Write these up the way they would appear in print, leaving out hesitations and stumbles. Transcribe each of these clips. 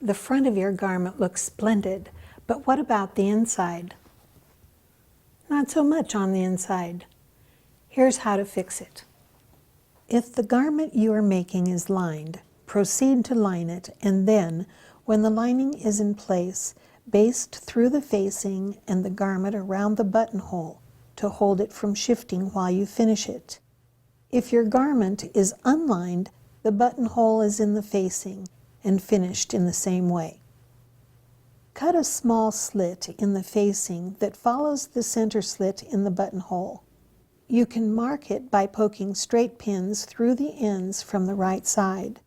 The front of your garment looks splendid, but what about the inside? Not so much on the inside. Here's how to fix it. If the garment you are making is lined, proceed to line it, and then, when the lining is in place, baste through the facing and the garment around the buttonhole to hold it from shifting while you finish it. If your garment is unlined, the buttonhole is in the facing and finished in the same way. Cut a small slit in the facing that follows the center slit in the buttonhole. You can mark it by poking straight pins through the ends from the right side.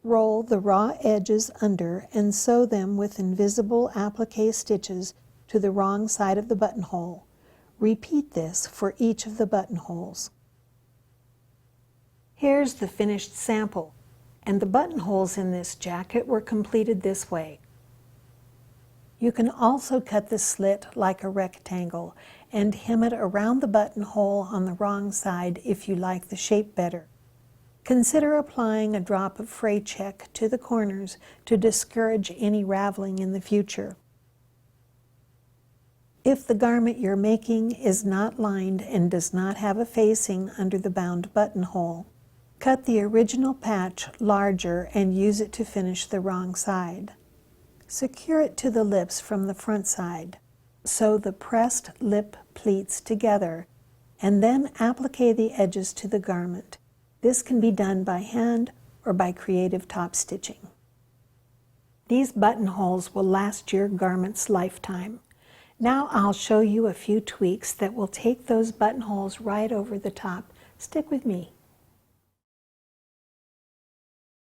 Roll the raw edges under and sew them with invisible applique stitches to the wrong side of the buttonhole. Repeat this for each of the buttonholes. Here's the finished sample, and the buttonholes in this jacket were completed this way. You can also cut the slit like a rectangle and hem it around the buttonhole on the wrong side if you like the shape better. Consider applying a drop of fray check to the corners to discourage any raveling in the future. If the garment you're making is not lined and does not have a facing under the bound buttonhole, cut the original patch larger and use it to finish the wrong side. Secure it to the lips from the front side. Sew the pressed lip pleats together and then applique the edges to the garment. This can be done by hand or by creative top stitching. These buttonholes will last your garment's lifetime. Now I'll show you a few tweaks that will take those buttonholes right over the top. Stick with me.